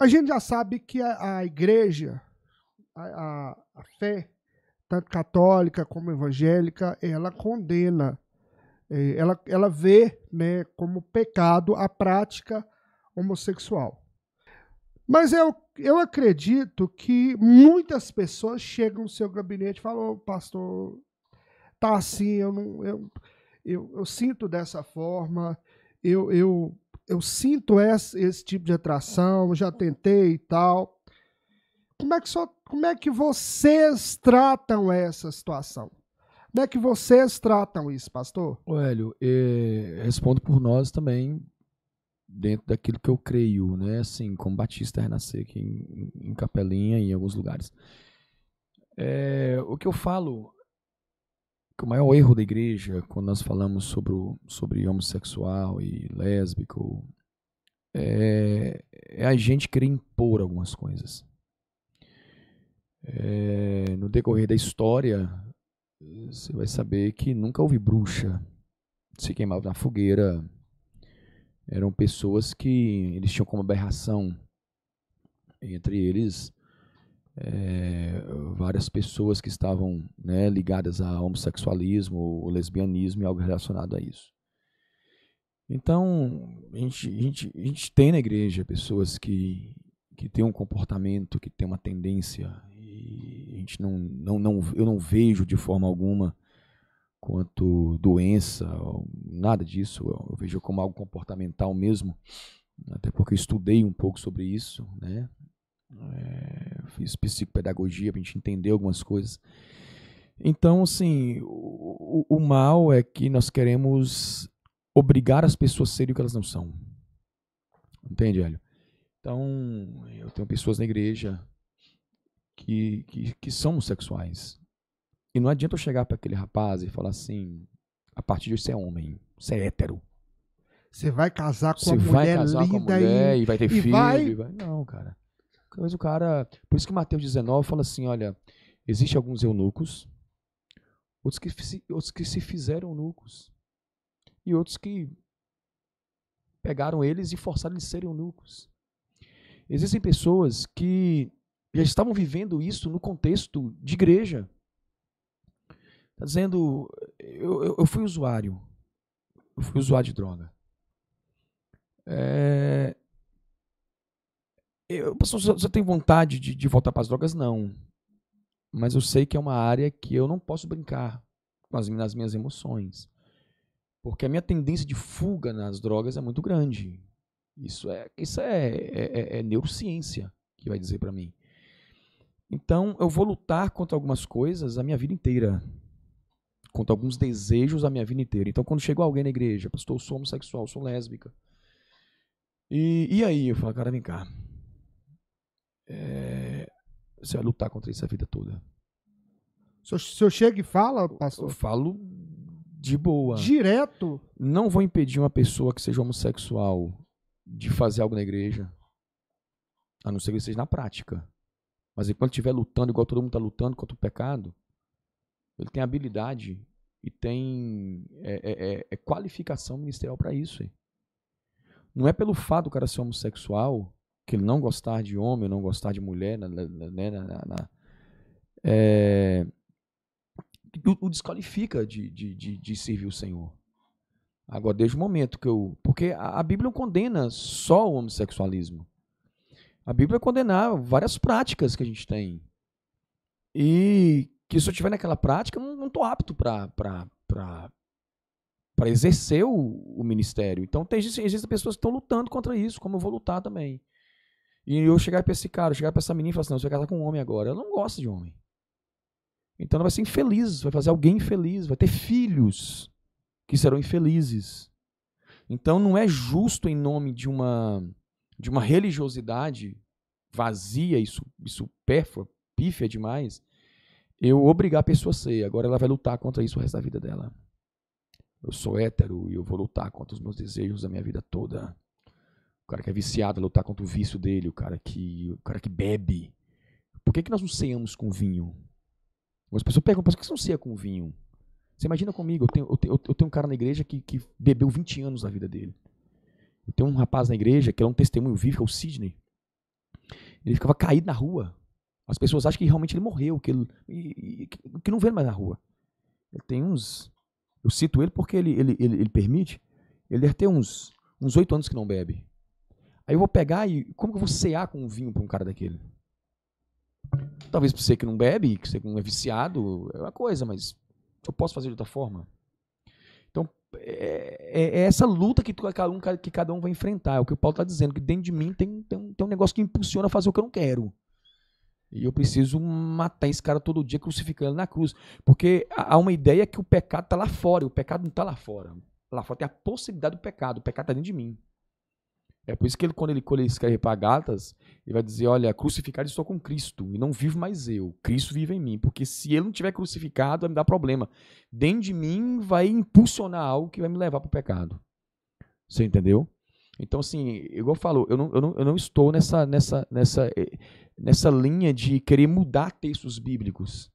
A gente já sabe que a igreja, a fé, tanto católica como evangélica, ela condena, ela vê, né, como pecado a prática homossexual. Mas eu acredito que muitas pessoas chegam no seu gabinete e falam: "Ô, pastor, tá assim, eu sinto dessa forma, eu, eu, eu sinto esse tipo de atração, já tentei e tal." Como é que vocês tratam essa situação? Como é que vocês tratam isso, pastor? Ô, Hélio, respondo por nós também, dentro daquilo que eu creio, né? Assim, como Batista Renascer aqui em Capelinha e em alguns lugares. O que eu falo, que o maior erro da igreja, quando nós falamos sobre homossexual e lésbico, é a gente querer impor algumas coisas. No decorrer da história, você vai saber que nunca houve bruxa, se queimava na fogueira. Eram pessoas que eles tinham como aberração, entre eles, várias pessoas que estavam, né, ligadas a homossexualismo, ou lesbianismo e algo relacionado a isso. Então, a gente tem na igreja pessoas que têm um comportamento, que têm uma tendência, e a gente eu não vejo de forma alguma quanto doença, nada disso. Eu vejo como algo comportamental mesmo, até porque eu estudei um pouco sobre isso, né? Fiz psicopedagogia para a gente entender algumas coisas. Então, assim, o mal é que nós queremos obrigar as pessoas a serem o que elas não são. Entende, Hélio? Então, eu tenho pessoas na igreja que são homossexuais. E não adianta eu chegar para aquele rapaz e falar assim: a partir de hoje você é homem, você é hétero. Você vai casar com Você uma vai mulher casar com a linda mulher e vai ter filho. vai... Não, cara. Mas o cara. Por isso que Mateus 19 fala assim: olha, existem alguns eunucos, outros que se fizeram eunucos, e outros que pegaram eles e forçaram eles a serem eunucos. Existem pessoas que já estavam vivendo isso no contexto de igreja. Está dizendo, eu fui usuário. Eu fui usuário de droga. Você tem vontade de voltar para as drogas? Não. Mas eu sei que é uma área que eu não posso brincar nas minhas emoções. Porque a minha tendência de fuga nas drogas é muito grande. Isso é neurociência que vai dizer para mim. Então, eu vou lutar contra algumas coisas a minha vida inteira. Contra alguns desejos a minha vida inteira. Então, quando chegou alguém na igreja, pastor, eu sou homossexual, sou lésbica. E aí? Eu falo, cara, vem cá. Você vai lutar contra isso a vida toda. O senhor chega e fala, pastor? Eu falo de boa. Direto? Não vou impedir uma pessoa que seja homossexual de fazer algo na igreja, a não ser que ele seja na prática. Mas enquanto estiver lutando, igual todo mundo está lutando contra o pecado, ele tem habilidade e tem qualificação ministerial para isso. Não é pelo fato do cara ser homossexual, que ele não gostar de homem, não gostar de mulher, o desqualifica de servir o Senhor. Agora, desde o momento que eu... Porque a Bíblia não condena só o homossexualismo. A Bíblia condena várias práticas que a gente tem. E que se eu estiver naquela prática, eu não estou apto para exercer o ministério. Então, existem pessoas que estão lutando contra isso, como eu vou lutar também. E eu chegar para esse cara, chegar para essa menina e falar assim: não, você vai casar com um homem agora. Ela não gosta de homem. Então ela vai ser infeliz, vai fazer alguém infeliz, vai ter filhos que serão infelizes. Então não é justo, em nome de uma religiosidade vazia e supérflua, pífia demais, eu obrigar a pessoa a ser. Agora ela vai lutar contra isso o resto da vida dela. Eu sou hétero e eu vou lutar contra os meus desejos da minha vida toda. O cara que é viciado vai lutar contra o vício dele, o cara que bebe. Por que nós não ceamos com vinho? As pessoas perguntam: por que você não ceia com vinho? Você imagina comigo, eu tenho um cara na igreja que bebeu 20 anos da vida dele. Eu tenho um rapaz na igreja que é um testemunho vivo, que é o Sidney. Ele ficava caído na rua. As pessoas acham que realmente ele morreu, que não vê mais na rua. Ele tem uns... Eu cito ele porque ele permite. Ele deve ter uns 8 anos que não bebe. Aí eu vou pegar e... Como que eu vou cear com um vinho para um cara daquele? Talvez para você que não bebe, que você não é viciado, é uma coisa, mas eu posso fazer de outra forma. Então, é essa luta que cada um vai enfrentar. É o que o Paulo está dizendo, que dentro de mim tem um negócio que impulsiona a fazer o que eu não quero. E eu preciso matar esse cara todo dia, crucificando na cruz. Porque há uma ideia que o pecado está lá fora, e o pecado não está lá fora. Lá fora tem a possibilidade do pecado, o pecado está dentro de mim. É por isso que quando ele escreve para Gálatas, ele vai dizer, olha, crucificado estou com Cristo, e não vivo mais eu, Cristo vive em mim. Porque se ele não tiver crucificado, vai me dar problema. Dentro de mim vai impulsionar algo que vai me levar para o pecado. Você entendeu? Então, assim, igual eu falo, eu não estou nessa linha de querer mudar textos bíblicos.